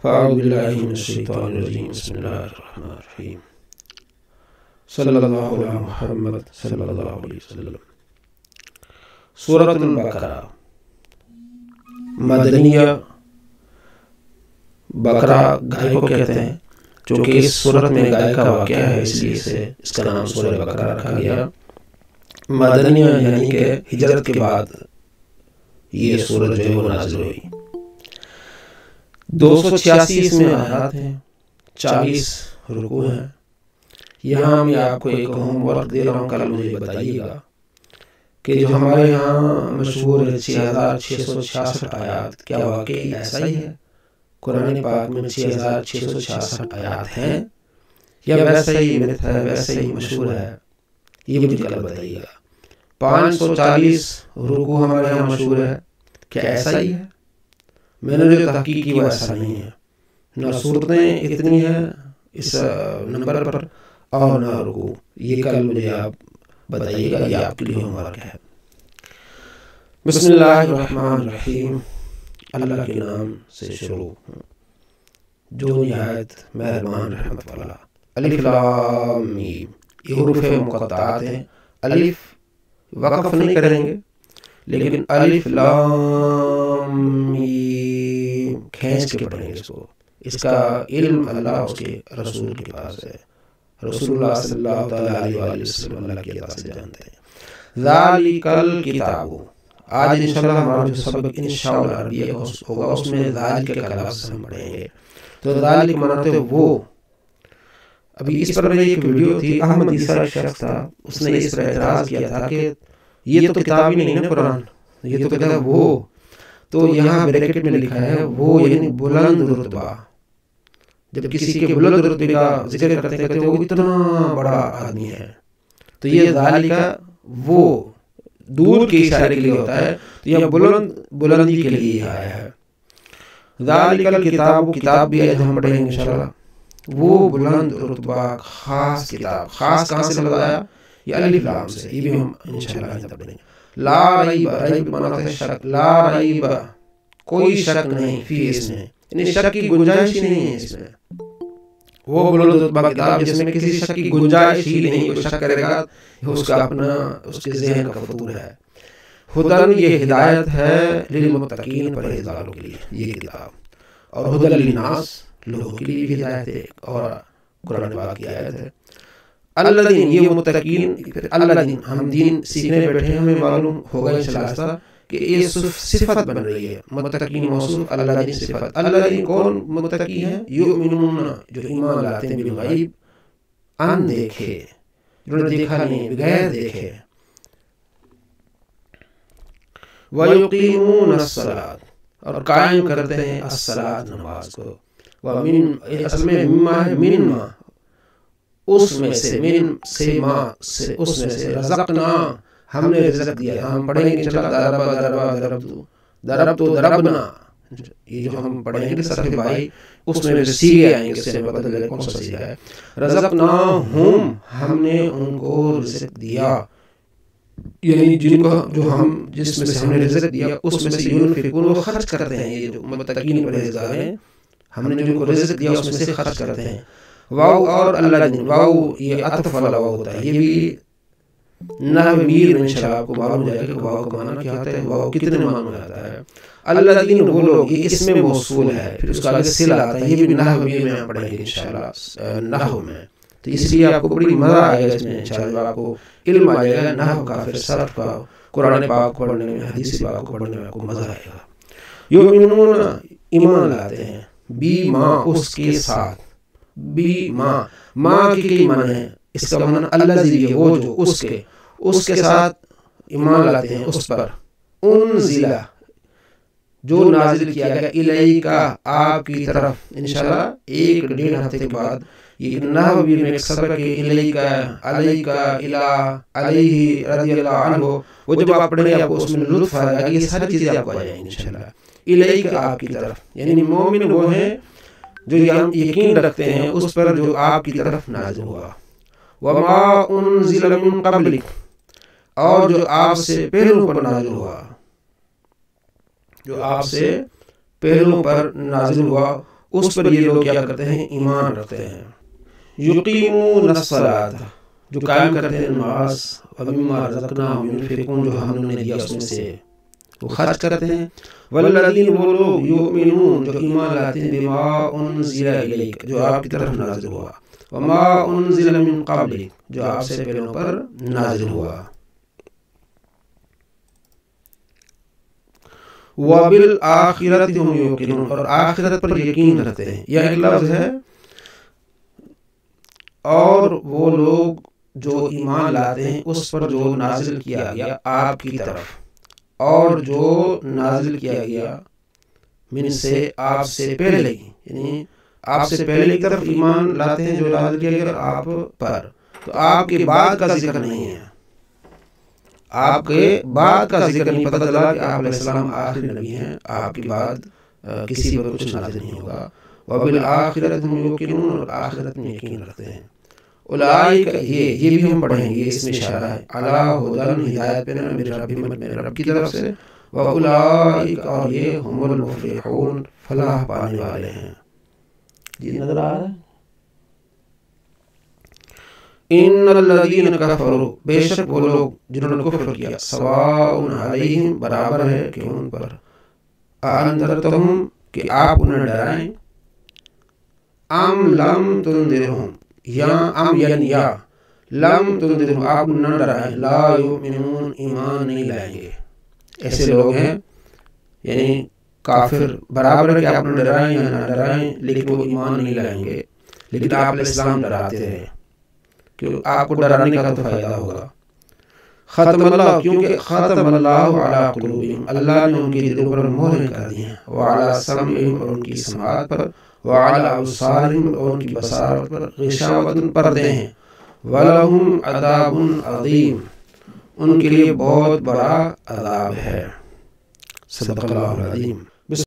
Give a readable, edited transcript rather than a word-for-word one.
اعوذ باللہ من الشیطان الرجیم بسم اللہ الرحمن الرحیم صلی اللہ علیہ محمد صلی اللہ علیہ وسلم۔ سورۃ البقرہ مدنیہ، بقرہ گائے کو کہتے ہیں، چونکہ اس سورت میں گائے کا واقعہ ہے اس لیے اس کا نام سورہ بقرہ رکھا گیا۔ مدنیہ یعنی کہ ہجرت کے بعد یہ سورت جو ہے وہ نازل ہوئی۔ 286 اس میں آیات ہیں، 40 رکوع ہیں۔ یہاں میں آپ کو ایک ہوم ورک دے رہا ہوں، کل مجھے بتائیے گا کہ جو ہمارے یہاں مشہور 6666 آیات، کیا واقعی ایسا ہی ہے؟ قرآن پاک میں 6666 آیات ہیں یا ویسا ہی میتھ ہے، ویسا ہی مشہور ہے؟ یہ مجھے کل بتائیے گا۔ 540 رکوع ہمارے یہاں مشہور ہے، کیا ایسا ہی ہے؟ میں نے جو تحقیق کی وہ ایسا نہیں ہے، نہ صورتیں اتنی ہیں اس نمبر پر اور نہ رکوع۔ یہ کل مجھے آپ بتائیے گا، یہ آپ کے لیے ہوم ورک ہے۔ بسم اللہ الرحمن الرحیم، اللہ کے نام سے شروع جو نہایت مہربان رحمت والا۔ الف لام میم، یہ حروف مقطعات ہیں۔ الف وقف نہیں کریں گے، لیکن الف لام میم کھینچ کے پڑھیں گے اس کو۔ اس کا علم اللہ اس کے رسول کے پاس ہے، رسول اللہ صلی اللہ تعالیٰ علیہ وسلم اللہ کی عطا سے جانتے ہیں۔ ذالک الکتاب، آج انشاءاللہ ہمارا جو سبق انشاءاللہ عربیہ ہوگا اس میں ذالک کا لفظ ہم پڑھیں گے۔ تو ذالک مناتے وہ، ابھی اس پر میری ایک ویڈیو تھی، احمد عیسیٰ شخص تھا، اس نے اس پر اعتراض کیا تھا کہ یہ تو کتاب ہی نہیں ہے قرآن، یہ تو کہتا ہے وہ، تو یہاں بریکٹ میں لکھا ہے وہ یعنی بلند رتبہ۔ جب کسی کے بلند رتبے کا ذکر کرتے ہیں کہتے ہیں وہ اتنا بڑا آدمی ہے، تو یہ ذالک وہ دور کے اشارے کے لیے ہوتا ہے، تو یہ بلندی کے لیے آیا ہے۔ ذالک الکتاب، کتاب بھی آج ہم پڑھیں گے انشاءاللہ، وہ بلند رتبہ خاص کتاب۔ خاص کہاں سے لگایا؟ یہ الف لام سے، یہ بھی ہم انشاءاللہ پڑھیں گے۔ لا ریب، ریب مانا ہے شک، لا ریب کوئی شک نہیں، فی اس میں یعنی شک کی گنجائش ہی نہیں ہے اس میں۔ وہ بلند رتبہ کتاب جس میں کسی شک کی گنجائش ہی نہیں، کوئی شک کرے گا اس کا اپنا، اس کے ذہن کا فطور ہے۔ ہدن، یہ ہدایت ہے، للمتقین، پرہیزگاروں کے لیے یہ کتاب، اور ہدن للناس، لوگوں کے لیے بھی ہدایت ہے، اور قرآن پاک کی آیت ہے۔ الذین، یہ متقین، پھر الذین، ہم دین سیکھنے بیٹھے ہیں، ہمیں معلوم ہوگا انشاءاللہ کہ یہ صفت بن رہی ہے، متقین موصوف، الذین صفت۔ الذین کون متقی ہیں؟ یؤمنون، جو ایمان لاتے ہیں، بالغیب، ان دیکھے، جنہوں نے دیکھا نہیں، بغیر دیکھے۔ وَيُقِيمُونَ الصَّلَاةَ، اور قائم کرتے ہیں الصلاۃ، نماز کو۔ وَمِن، اصل میں مما ہے، من ما، اس میں سے، من سے، ما سے، اس میں سے، رزقنا، ہم نے رزق دیا۔ ہم پڑھیں گے انشاءاللہ ضربتو، ضربنا، یہ جو ہم پڑھیں گے صرف بھائی اس میں سیگے آئیں گے، اس سے پتہ چلے کون سا سیگا ہے۔ رزقناہم، ہم نے ان کو رزق دیا، یعنی جن کو جس میں سے ہم نے رزق دیا اس میں سے ينفقون، وہ خرچ کرتے ہیں۔ یہ جو متقین پرہیزگار ہیں، ہم نے جن کو رزق دیا اس میں سے خرچ کرتے ہیں۔ واو اور الذین، واو یہ عطف والا واو ہوتا ہے، یہ بھی نحو میر میں انشاءاللہ آپ کو معلوم ہو جائے گا کہ واو کا معنی کیا ہوتا ہے، واو کتنے معنی میں آتا ہے۔ الذین، وہ لوگ، یہ اس میں موصول ہے، پھر اس کا آگے صلہ آتا ہے، یہ بھی نحو میر میں ہم پڑھیں گے انشاءاللہ، نحو میں، تو اس لیے آپ کو بڑی مزہ آئے گا اس میں انشاءاللہ، آپ کو علم آ جائے گا نحو کا، پھر صرف کا، قرآن پاک پڑھنے میں، حدیث پاک کو پڑھنے میں آپ کو مزہ آئے گا۔ یؤمنون، ایمان لاتے ہیں، بما، اس کے ساتھ، بما، ماں کی کئی معنی ہے، اس کا معنی الذی، وہ جو، اس کے ساتھ ایمان لاتے ہیں، اس پر، انزلہ، جو نازل کیا گیا، الیکا، آپ کی طرف۔ انشاءاللہ 1-1.5 ہفتے کے بعد یہ نحو میں ایک سبق ہے، الیکا، علیکا، الہ، علیہ، رضی اللہ عنہ، وہ جب آپ پڑھیں گے آپ کو اس میں لطف آئے گا، یہ ساری چیزیں آپ کو آ جائیں گی انشاءاللہ۔ الیکا، آپ کی طرف، یعنی مومن وہ ہیں جو یقین رکھتے ہیں اس پر جو آپ کی طرف نازل ہوا۔ وما انزل من قبلک، اور جو آپ سے پہلوں پر نازل ہوا، جو آپ سے پہلوں پر نازل ہوا، اس پر یہ لوگ کیا کرتے ہیں؟ ایمان رکھتے ہیں۔ یقیمون الصلاۃ، جو قائم کرتے ہیں نماز، ومما رزقناہم ينفقون، جو ہم نے دیا اس میں سے وہ خرچ کرتے ہیں۔ والذین، وہ لوگ، یؤمنون، جو ایمان لاتے ہیں، بما انزل الیک، جو آپ کی طرف نازل ہوا، وما انزل من قبلک، جو آپ سے پہلوں پر نازل ہوا، وبالآخرۃ ہم یوقنون، اور آخرت پر یقین رکھتے ہیں۔ یہ ایک لفظ ہے، اور وہ لوگ جو ایمان لاتے ہیں اس پر جو نازل کیا گیا آپ کی طرف، اور جو نازل کیا گیا من سے، آپ سے پہلے، یعنی آپ سے پہلے کی طرف ایمان لاتے ہیں جو نازل کیا گیا آپ پر، تو آپ کے بعد کا ذکر نہیں ہے، آپ کے بعد کا ذکر نہیں۔ پتہ چلا کہ آپ علیہ السلام آخری نبی ہیں، آپ کے بعد کسی پر کچھ نازل نہیں ہوگا۔ وبالآخرۃ ہم یوقنون، اور آخرت میں یقین رکھتے ہیں۔ اولئک، یہ بھی ہم پڑھیں گے، اس میں اشارہ ہے، علی ھدی، ہدایت پہ میرے رب کی طرف سے، واولئک، اور یہ، ہم المفلحون، فلاح پانے والے ہیں۔ جی نظر آ رہا ہے؟ ان الذین کفروا، بے شک وہ لوگ جنہوں نے کفر کیا، سواء علیہم، برابر ہے کہ ان پر، انذرتہم، کہ آپ انہیں ڈرائیں، ام لم تنذرہم، یا ام یعنی یا، لم تنذرہم، آپ نہ ڈرائیں، لا یؤمنون، ایمان نہیں لائیں گے۔ ایسے لوگ ہیں، یعنی کافر، برابر ہے کہ آپ نہ ڈرائیں یا نہ ڈرائیں، لیکن وہ ایمان نہیں لائیں گے، لیکن آپ علیہ السلام ڈراتے رہے، کہ آپ کو ڈرانے کا تو فائدہ ہوگا۔ ختم اللہ، کیونکہ ختم اللہ علی قلوبہم، اللہ نے ان کے دلوں پر مہریں کر دی ہیں، وعلی سمعہم، اور ان کی سماعت پر، وعلی ابصارہم، اور ان کی بصارت پر، غشاوۃ، پردے ہیں، ولہم عذاب عظیم، ان کے لیے بہت بڑا عذاب ہے۔ صدق اللہ العظیم۔